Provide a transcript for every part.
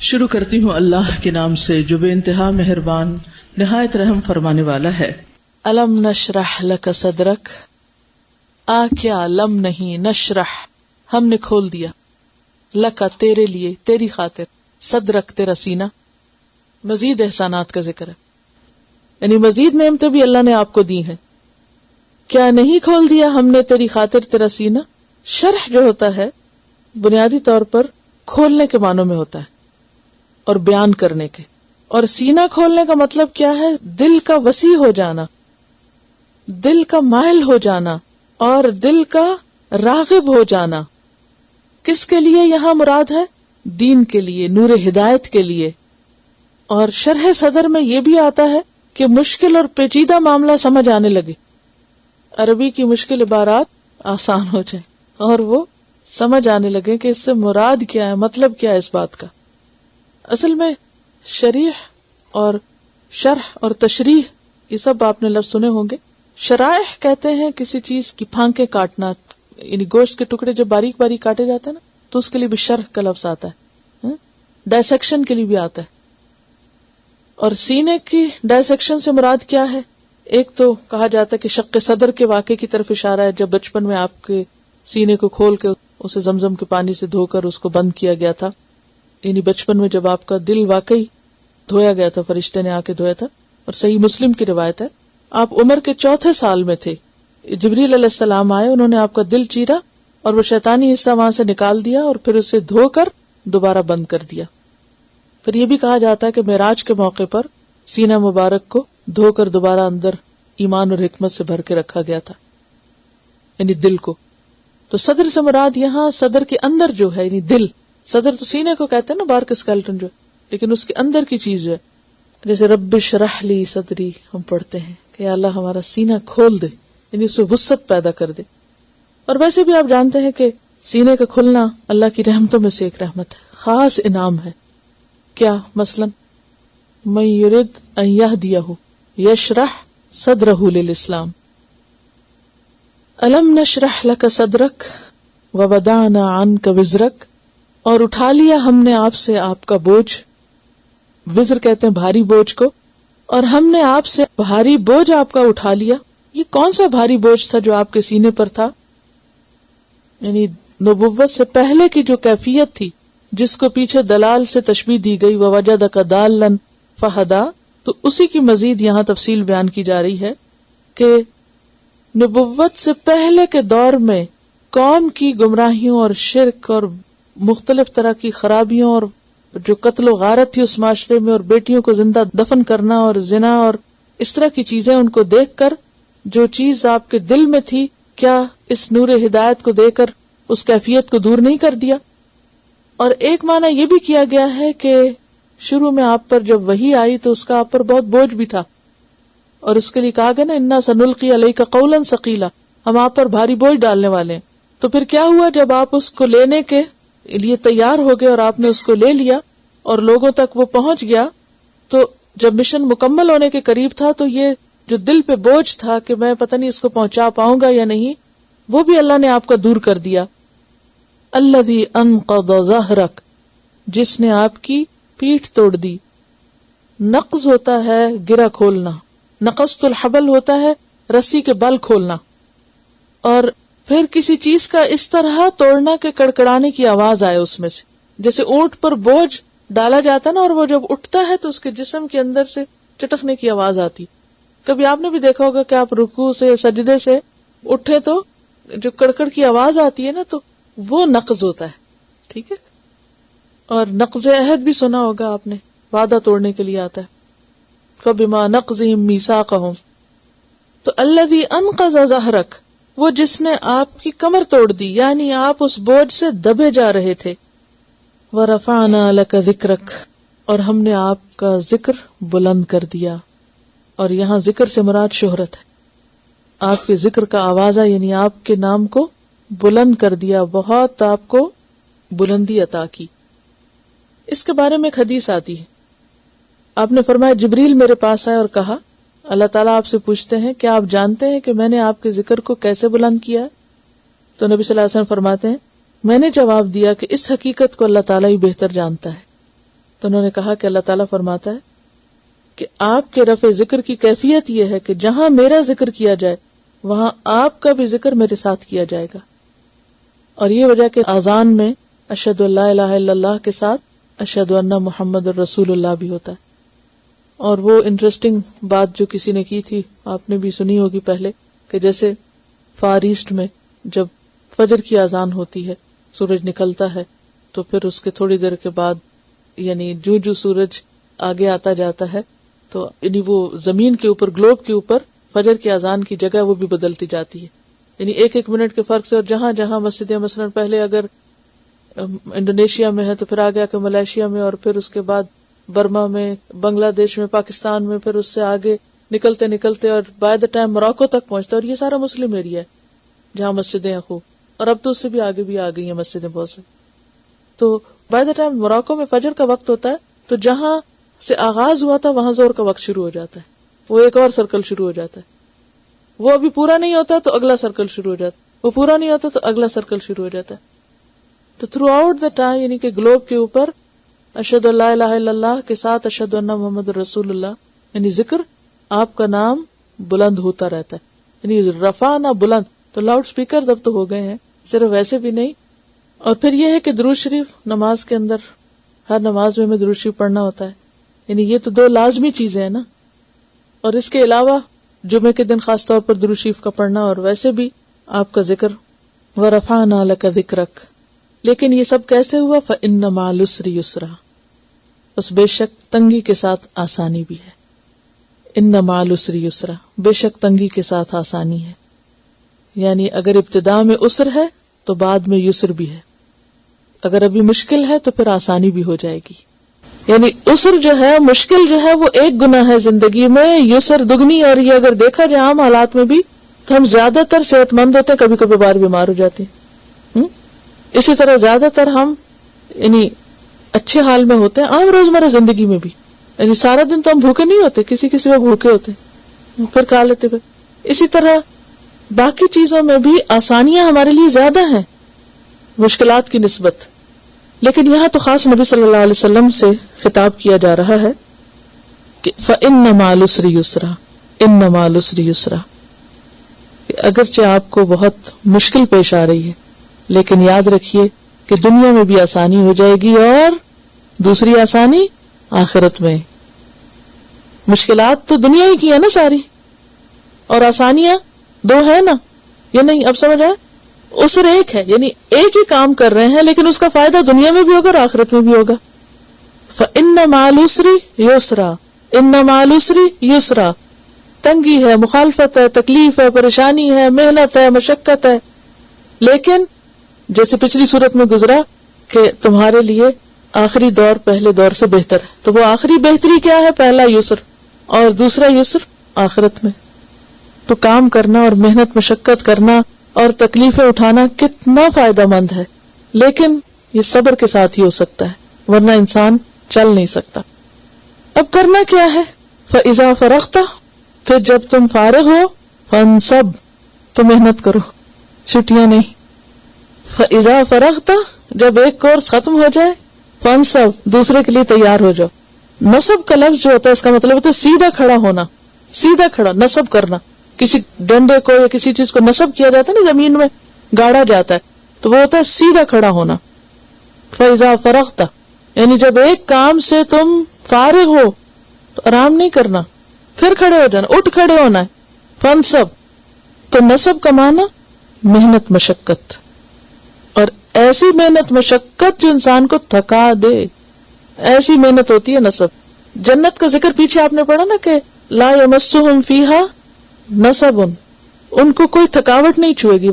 شروع کرتی ہوں اللہ کے نام سے جو بے انتہا مہربان نہایت رحم فرمانے والا ہے۔ الم نشرح لک صدرک، کیا لم نہیں، نشرح ہم نے کھول دیا، لکا تیرے لیے، تیری خاطر، صدرک تیرا سینہ۔ مزید احسانات کا ذکر ہے، یعنی مزید نعمتیں بھی اللہ نے آپ کو دی ہیں۔ کیا نہیں کھول دیا ہم نے تیری خاطر تیرا سینہ؟ شرح جو ہوتا ہے بنیادی طور پر کھولنے کے معنوں میں ہوتا ہے اور بیان کرنے کے، اور سینہ کھولنے کا مطلب کیا ہے؟ دل کا وسیع ہو جانا، دل کا مائل ہو جانا اور دل کا راغب ہو جانا۔ کس کے لیے یہاں مراد ہے؟ دین کے لیے، نور ہدایت کے لیے۔ اور شرح صدر میں یہ بھی آتا ہے کہ مشکل اور پیچیدہ معاملہ سمجھ آنے لگے، عربی کی مشکل عبارات آسان ہو جائے اور وہ سمجھ آنے لگے کہ اس سے مراد کیا ہے، مطلب کیا ہے اس بات کا۔ اصل میں شریح اور شرح اور تشریح یہ سب آپ نے لفظ سنے ہوں گے۔ شرائح کہتے ہیں کسی چیز کی پھانکیں کاٹنا، یعنی گوشت کے ٹکڑے جب باریک باریک کاٹے جاتے ہیں نا تو اس کے لیے بھی شرح کا لفظ آتا ہے، ڈائسیکشن کے لیے بھی آتا ہے۔ اور سینے کی ڈائسیکشن سے مراد کیا ہے؟ ایک تو کہا جاتا ہے کہ شق صدر کے واقعے کی طرف اشارہ ہے، جب بچپن میں آپ کے سینے کو کھول کے اسے زمزم کے پانی سے دھو کر اس کو بند کیا گیا تھا، یعنی بچپن میں جب آپ کا دل واقعی دھویا گیا تھا، فرشتے نے آ کے دھویا تھا۔ اور صحیح مسلم کی روایت ہے، آپ عمر کے 4 سال میں تھے، جبریل علیہ السلام آئے، انہوں نے آپ کا دل چیرا اور وہ شیطانی حصہ وہاں سے نکال دیا اور پھر اسے دھو کر دوبارہ بند کر دیا۔ پھر یہ بھی کہا جاتا ہے کہ معراج کے موقع پر سینہ مبارک کو دھو کر دوبارہ اندر ایمان اور حکمت سے بھر کے رکھا گیا تھا، یعنی دل کو۔ تو صدر سے مراد یہاں صدر کے اندر جو ہے، یعنی دل۔ صدر تو سینے کو کہتے ہیں نا، باہر کا اسکیلٹن جو ہے، لیکن اس کے اندر کی چیز جو ہے، جیسے رب اشرح لی صدری ہم پڑھتے ہیں کہ یا اللہ ہمارا سینہ کھول دے، یعنی اس میں وسعت پیدا کر دے۔ اور ویسے بھی آپ جانتے ہیں کہ سینے کا کھلنا اللہ کی رحمتوں میں سے ایک رحمت ہے، خاص انعام ہے۔ کیا؟ مثلا من یرد ان یہدیہ یشرح صدرہ للاسلام۔ الم نشرح لک صدرک ووضعنا عنک وزرک، اور اٹھا لیا ہم نے آپ سے آپ کا بوجھ، وزر کہتے ہیں بھاری بوجھ کو، اور ہم نے آپ سے بھاری بوجھ آپ کا اٹھا لیا۔ یہ کون سا بھاری بوجھ تھا جو آپ کے سینے پر تھا؟ یعنی نبوت سے پہلے کی جو کیفیت تھی، جس کو پیچھے دلال سے تشبیہ دی گئی، ووجدک ضالا فہدی، تو اسی کی مزید یہاں تفصیل بیان کی جا رہی ہے کہ نبوت سے پہلے کے دور میں قوم کی گمراہیوں اور شرک اور مختلف طرح کی خرابیوں اور جو قتل و غارت تھی اس معاشرے میں، اور بیٹیوں کو زندہ دفن کرنا اور زنا اور اس طرح کی چیزیں، ان کو دیکھ کر جو چیز آپ کے دل میں تھی، کیا اس نور ہدایت کو دے کر اس کیفیت کو دور نہیں کر دیا؟ اور ایک معنی یہ بھی کیا گیا ہے کہ شروع میں آپ پر جب وحی آئی تو اس کا آپ پر بہت بوجھ بھی تھا، اور اس کے لیے کہا گیا نا انا سنلقی علیک قولا ثقیلا، ہم آپ پر بھاری بوجھ ڈالنے والے ہیں۔ تو پھر کیا ہوا جب آپ اس کو لینے کے لیے تیار ہو گئے اور آپ نے اس کو لے لیا اور لوگوں تک وہ پہنچ گیا، تو جب مشن مکمل ہونے کے قریب تھا تو یہ جو دل پہ بوجھ تھا کہ میں پتہ نہیں اس کو پہنچا پاؤں گا یا نہیں، وہ بھی اللہ نے آپ کا دور کر دیا۔ الذی انقض ظہرک، جس نے آپ کی پیٹھ توڑ دی۔ نقض ہوتا ہے گرہ کھولنا، نقصت الحبل ہوتا ہے رسی کے بل کھولنا، اور پھر کسی چیز کا اس طرح توڑنا کہ کڑکڑانے کی آواز آئے اس میں سے، جیسے اونٹ پر بوجھ ڈالا جاتا نا اور وہ جب اٹھتا ہے تو اس کے جسم کے اندر سے چٹکنے کی آواز آتی۔ کبھی آپ نے بھی دیکھا ہوگا کہ آپ رکوع سے سجدے سے اٹھے تو جو کڑکڑ کی آواز آتی ہے نا، تو وہ نقض ہوتا ہے، ٹھیک ہے۔ اور نقض عہد بھی سنا ہوگا آپ نے، وعدہ توڑنے کے لیے آتا ہے، فَبِمَا نَقْضِهِمْ مِيثَاقَهُمْ۔ تو الذی انقض ظہرک، وہ جس نے آپ کی کمر توڑ دی، یعنی آپ اس بوجھ سے دبے جا رہے تھے۔ وَرَفَعْنَا لَكَ ذِكْرَكَ، اور ہم نے آپ کا ذکر بلند کر دیا۔ اور یہاں ذکر سے مراد شہرت ہے، آپ کے ذکر کا آوازہ، یعنی آپ کے نام کو بلند کر دیا، بہت آپ کو بلندی عطا کی۔ اس کے بارے میں ایک حدیث آتی ہے، آپ نے فرمایا جبریل میرے پاس آئے اور کہا، اللہ تعالیٰ آپ سے پوچھتے ہیں کیا آپ جانتے ہیں کہ میں نے آپ کے ذکر کو کیسے بلند کیا ہے؟ تو نبی صلی اللہ علیہ وسلم فرماتے ہیں میں نے جواب دیا کہ اس حقیقت کو اللہ تعالیٰ ہی بہتر جانتا ہے۔ تو انہوں نے کہا کہ اللہ تعالیٰ فرماتا ہے کہ آپ کے رفع ذکر کی کیفیت یہ ہے کہ جہاں میرا ذکر کیا جائے وہاں آپ کا بھی ذکر میرے ساتھ کیا جائے گا. اور یہ وجہ کہ اذان میں اشہد ان لا الہ الا اللہ کے ساتھ اشہد ان محمد الرسول اللہ بھی ہوتا ہے. اور وہ انٹرسٹنگ بات جو کسی نے کی تھی, آپ نے بھی سنی ہوگی پہلے, کہ جیسے فار ایسٹ میں جب فجر کی اذان ہوتی ہے, سورج نکلتا ہے, تو پھر اس کے تھوڑی دیر کے بعد یعنی جو سورج آگے آتا جاتا ہے تو یعنی وہ زمین کے اوپر, گلوب کے اوپر فجر کی اذان کی جگہ وہ بھی بدلتی جاتی ہے, یعنی ایک منٹ کے فرق سے. اور جہاں جہاں مسجدیں مثلا پہلے اگر انڈونیشیا میں ہے تو پھر آگے آ کے ملائیشیا میں, اور پھر اس کے بعد برما میں, بنگلہ دیش میں, پاکستان میں, پھر اس سے آگے نکلتے نکلتے اور بائی دا ٹائم موراکو تک پہنچتا ہے. اور یہ سارا مسلم ایریا ہے جہاں مسجدیں ہیں خوب, اور اب تو اس سے بھی آگے بھی آ گئی ہیں مسجدیں بہت سے. تو بائی دا ٹائم موراکو میں فجر کا وقت ہوتا ہے تو جہاں سے آغاز ہوا تھا وہاں زور کا وقت شروع ہو جاتا ہے, وہ ایک اور سرکل شروع ہو جاتا ہے, وہ ابھی پورا نہیں ہوتا تو اگلا سرکل شروع ہو جاتا ہے, وہ پورا نہیں ہوتا تو اگلا سرکل شروع ہو جاتا ہے. تو تھرو آؤٹ دا ٹائم یعنی کہ گلوب کے اوپر اشہد ان لا الہ الا اللہ کے ساتھ اشہد ان محمد رسول اللہ یعنی ذکر, آپ کا نام بلند ہوتا رہتا ہے, یعنی رفع نہ بلند. تو لاؤڈ سپیکر اب تو ہو گئے ہیں, صرف ویسے بھی نہیں. اور پھر یہ ہے کہ درود شریف نماز کے اندر, ہر نماز میں ہمیں درود شریف پڑھنا ہوتا ہے, یعنی یہ تو دو لازمی چیزیں ہیں نا. اور اس کے علاوہ جمعے کے دن خاص طور پر درود شریف کا پڑھنا, اور ویسے بھی آپ کا ذکر وَرَفَعْنَا لَكَ ذِكْرَكَ. لیکن یہ سب کیسے ہوا؟ فَإِنَّ مَعَ الْعُسْرِ يُسْرًا, بس بے شک تنگی کے ساتھ آسانی بھی ہے. اِنَّ مَعَ الْعُسْرِ يُسْرًا, بے شک تنگی کے ساتھ آسانی ہے. یعنی اگر ابتدا میں عسر ہے تو بعد میں یسر بھی ہے, اگر ابھی مشکل ہے تو پھر آسانی بھی ہو جائے گی. یعنی عسر جو ہے, مشکل جو ہے, وہ ایک گناہ ہے زندگی میں, یسر دگنی. اور یہ اگر دیکھا جائے عام حالات میں بھی تو ہم زیادہ تر صحت مند ہوتے ہیں, کبھی کبھی بار بیمار ہو جاتے ہیں. اسی طرح زیادہ تر ہم یعنی اچھے حال میں ہوتے ہیں عام روزمرہ زندگی میں بھی. یعنی سارا دن تو ہم بھوکے نہیں ہوتے, کسی کسی میں بھوکے ہوتے ہیں پھر کھا لیتے پھر. اسی طرح باقی چیزوں میں بھی آسانیاں ہمارے لیے زیادہ ہیں مشکلات کی نسبت. لیکن یہاں تو خاص نبی صلی اللہ علیہ وسلم سے خطاب کیا جا رہا ہے کہ فَإِنَّ مَعَ الْعُسْرِ يُسْرًا, إِنَّ مَعَ الْعُسْرِ يُسْرًا. اگرچہ آپ کو بہت مشکل پیش آ رہی ہے لیکن یاد رکھیے کہ دنیا میں بھی آسانی ہو جائے گی, اور دوسری آسانی آخرت میں. مشکلات تو دنیا ہی کی ہے نا ساری, اور آسانیاں دو ہے نا, یہ نہیں اب سمجھ آئے؟ عسر ایک ہے, یعنی ایک ہی کام کر رہے ہیں لیکن اس کا فائدہ دنیا میں بھی ہوگا اور آخرت میں بھی ہوگا. فَإِنَّ مَعَ الْعُسْرِ يُسْرًا, إِنَّ مَعَ الْعُسْرِ يُسْرًا. تنگی ہے, مخالفت ہے, تکلیف ہے, پریشانی ہے, محنت ہے, مشقت ہے, لیکن جیسے پچھلی صورت میں گزرا کہ تمہارے لیے آخری دور پہلے دور سے بہتر ہے. تو وہ آخری بہتری کیا ہے؟ پہلا یسر, اور دوسرا یسر آخرت میں. تو کام کرنا اور محنت مشقت کرنا اور تکلیفیں اٹھانا کتنا فائدہ مند ہے, لیکن یہ صبر کے ساتھ ہی ہو سکتا ہے, ورنہ انسان چل نہیں سکتا. اب کرنا کیا ہے؟ فَإِذَا فَرَغْتَ, پھر جب تم فارغ ہو, فَانْصَبْ, تو محنت کرو, چھٹیاں نہیں. فَإِذَا فَرَغْتَ, جب ایک کورس ختم ہو جائے, فَانْصَبْ, دوسرے کے لیے تیار ہو جاؤ. نصب کا لفظ جو ہوتا ہے اس کا مطلب ہوتا ہے سیدھا کھڑا ہونا, سیدھا کھڑا, نصب کرنا. کسی ڈنڈے کو یا کسی چیز کو نصب کیا جاتا ہے نا, زمین میں گاڑا جاتا ہے, تو وہ ہوتا ہے سیدھا کھڑا ہونا. فَإِذَا فَرَغْتَ, یعنی جب ایک کام سے تم فارغ ہو تو آرام نہیں کرنا, پھر کھڑے ہو جانا, اٹھ کھڑے ہونا ہے. فَانْصَبْ, تو نصب کا معنی محنت مشقت, اور ایسی محنت مشقت جو انسان کو تھکا دے, ایسی محنت ہوتی ہے نصب. جنت کا ذکر پیچھے آپ نے پڑھا نا کہ لا یمسہم فیہا نصب, ان کو کوئی تھکاوٹ نہیں چھوئے گی.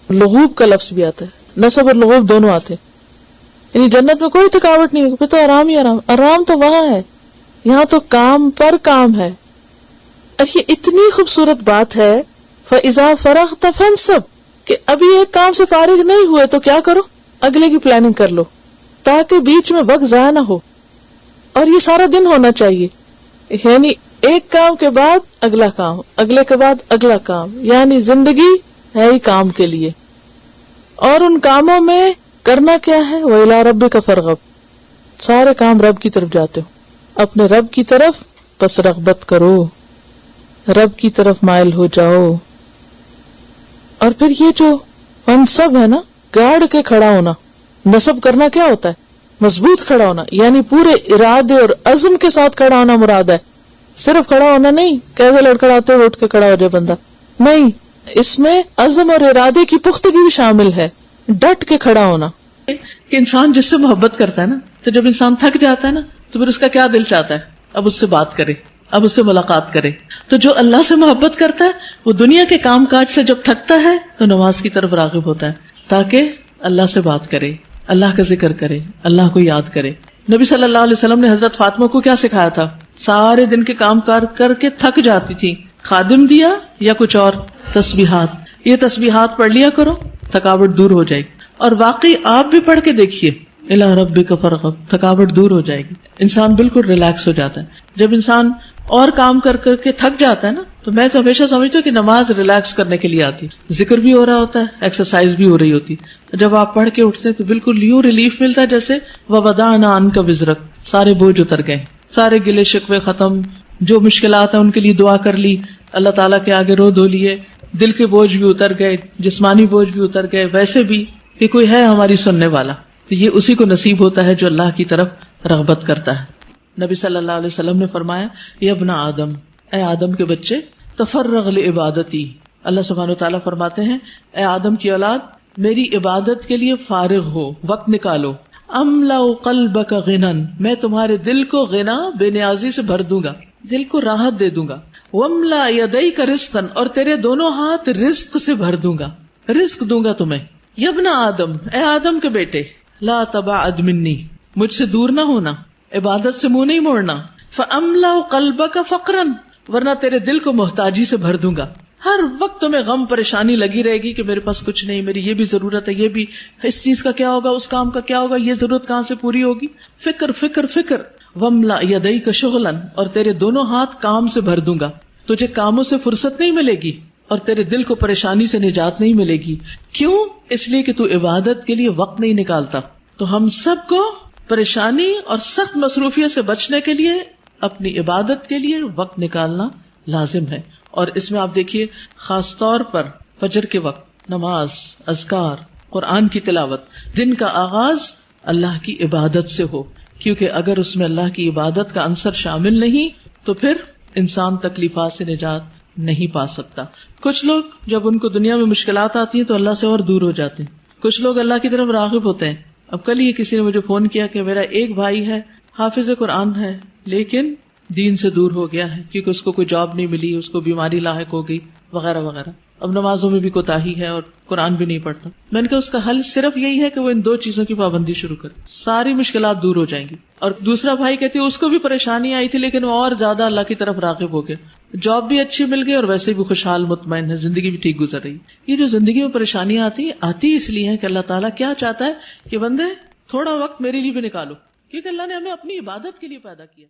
لغوب کا لفظ بھی آتا ہے, نصب اور لغوب دونوں آتے ہیں, یعنی جنت میں کوئی تھکاوٹ نہیں ہوگی, پھر تو آرام ہی آرام. آرام تو وہاں ہے, یہاں تو کام پر کام ہے. اور یہ اتنی خوبصورت بات ہے فَإِذَا فَرَغْتَ فَانْصَبْ, کہ ابھی ایک کام سے فارغ نہیں ہوئے تو کیا کرو, اگلے کی پلاننگ کر لو, تاکہ بیچ میں وقت ضائع نہ ہو. اور یہ سارا دن ہونا چاہیے, یعنی ایک کام کے بعد اگلا کام, اگلے کے بعد اگلا کام, یعنی زندگی ہے ہی کام کے لیے. اور ان کاموں میں کرنا کیا ہے؟ وَإِلَىٰ رَبِّكَ فَارْغَب, سارے کام رب کی طرف جاتے ہو، اپنے رب کی طرف بس رغبت کرو، رب کی طرف مائل ہو جاؤ. اور پھر یہ جو منصب ہے نا، گاڑ کے کھڑا ہونا، نصب کرنا کیا ہوتا ہے؟ مضبوط کھڑا ہونا، یعنی پورے ارادے اور عزم کے ساتھ کھڑا ہونا مراد ہے. صرف کھڑا ہونا نہیں، کیسے لڑکھڑاتے ہوئے اٹھ کے کھڑا ہو جائے بندہ، نہیں، اس میں عزم اور ارادے کی پختگی بھی شامل ہے، ڈٹ کے کھڑا ہونا. کہ انسان جس سے محبت کرتا ہے نا، تو جب انسان تھک جاتا ہے نا، تو پھر اس کا کیا دل چاہتا ہے؟ اب اس سے بات کرے، اب اس سے ملاقات کرے. تو جو اللہ سے محبت کرتا ہے وہ دنیا کے کام کاج سے جب تھکتا ہے تو نماز کی طرف راغب ہوتا ہے تاکہ اللہ سے بات کرے، اللہ کا ذکر کرے، اللہ کو یاد کرے. نبی صلی اللہ علیہ وسلم نے حضرت فاطمہ کو کیا سکھایا تھا؟ سارے دن کے کام کار کر کے تھک جاتی تھی، خادم دیا یا کچھ اور، تسبیحات، یہ تسبیحات پڑھ لیا کرو، تھکاوٹ دور ہو جائے گی. اور واقعی آپ بھی پڑھ کے دیکھیے، الی ربک فرغب، تھکاوٹ دور ہو جائے گی، انسان بالکل ریلیکس ہو جاتا ہے. جب انسان اور کام کر کر کے تھک جاتا ہے نا، تو میں تو ہمیشہ سمجھتی ہوں کہ نماز ریلیکس کرنے کے لیے آتی ہے، ذکر بھی ہو رہا ہوتا ہے، ایکسرسائز بھی ہو رہی ہوتی. جب آپ پڑھ کے اٹھتے ہیں تو بالکل یوں ریلیف ملتا ہے جیسے وَوَضَعْنَا عَنْكَ وِزْرَكَ، سارے بوجھ اتر گئے، سارے گلے شکوے ختم، جو مشکلات ہیں ان کے لیے دعا کر لی، اللہ تعالیٰ کے آگے رو دھو لیے، دل کے بوجھ بھی اتر گئے، جسمانی بوجھ بھی اتر گئے، ویسے بھی کہ کوئی ہے ہماری سننے والا. تو یہ اسی کو نصیب ہوتا ہے جو اللہ کی طرف رغبت کرتا ہے. نبی صلی اللہ علیہ وسلم نے فرمایا، یا ابن آدم، اے آدم کے بچے، تفرغ لعبادتی، اللہ سبحانہ وتعالیٰ فرماتے ہیں اے آدم کی اولاد، میری عبادت کے لیے فارغ ہو، وقت نکالو. املا قلبک غنا، میں تمہارے دل کو غنا، بے نیازی سے بھر دوں گا، دل کو راحت دے دوں گا. واملا یدیک رزقا، اور تیرے دونوں ہاتھ رزق سے بھر دوں گا، رزق دوں گا تمہیں. یا ابن آدم، اے آدم کے بیٹے، لا تبعد منی، مجھ سے دور نہ ہونا، عبادت سے منہ نہیں موڑنا. فاملا قلبک فقرا، ورنہ تیرے دل کو محتاجی سے بھر دوں گا. ہر وقت تمہیں غم پریشانی لگی رہے گی کہ میرے پاس کچھ نہیں، میری یہ بھی ضرورت ہے، یہ بھی، اس چیز کا کیا ہوگا، اس کام کا کیا ہوگا، یہ ضرورت کہاں سے پوری ہوگی، فکر فکر فکر. واملا یدیک شغلا، اور تیرے دونوں ہاتھ کام سے بھر دوں گا، تجھے کاموں سے فرصت نہیں ملے گی اور تیرے دل کو پریشانی سے نجات نہیں ملے گی. کیوں؟ اس لیے کہ تو عبادت کے لیے وقت نہیں نکالتا. تو ہم سب کو پریشانی اور سخت مصروفیت سے بچنے کے لیے اپنی عبادت کے لیے وقت نکالنا لازم ہے. اور اس میں آپ دیکھیے خاص طور پر فجر کے وقت نماز، اذکار، قرآن کی تلاوت، دن کا آغاز اللہ کی عبادت سے ہو، کیونکہ اگر اس میں اللہ کی عبادت کا عنصر شامل نہیں تو پھر انسان تکلیفات سے نجات نہیں پا سکتا. کچھ لوگ جب ان کو دنیا میں مشکلات آتی ہیں تو اللہ سے اور دور ہو جاتے ہیں، کچھ لوگ اللہ کی طرف راغب ہوتے ہیں. اب کل ہی کسی نے مجھے فون کیا کہ میرا ایک بھائی ہے، حافظ قرآن ہے، لیکن دین سے دور ہو گیا ہے کیونکہ اس کو کوئی جاب نہیں ملی، اس کو بیماری لاحق ہو گئی وغیرہ وغیرہ. اب نمازوں میں بھی کوتاہی ہے اور قرآن بھی نہیں پڑھتا. میں نے کہا اس کا حل صرف یہی ہے کہ وہ ان دو چیزوں کی پابندی شروع کرے، ساری مشکلات دور ہو جائیں گی. اور دوسرا بھائی کہتے ہیں اس کو بھی پریشانی آئی تھی لیکن وہ اور زیادہ اللہ کی طرف راغب ہو گیا، جاب بھی اچھی مل گئی اور ویسے بھی خوشحال مطمئن ہے، زندگی بھی ٹھیک گزر رہی. یہ جو زندگی میں پریشانیاں آتی اس لیے ہے کہ اللہ تعالیٰ کیا چاہتا ہے کہ بندے تھوڑا وقت میرے لیے بھی نکالو، کیونکہ اللہ نے ہمیں اپنی عبادت کے لیے پیدا کیا.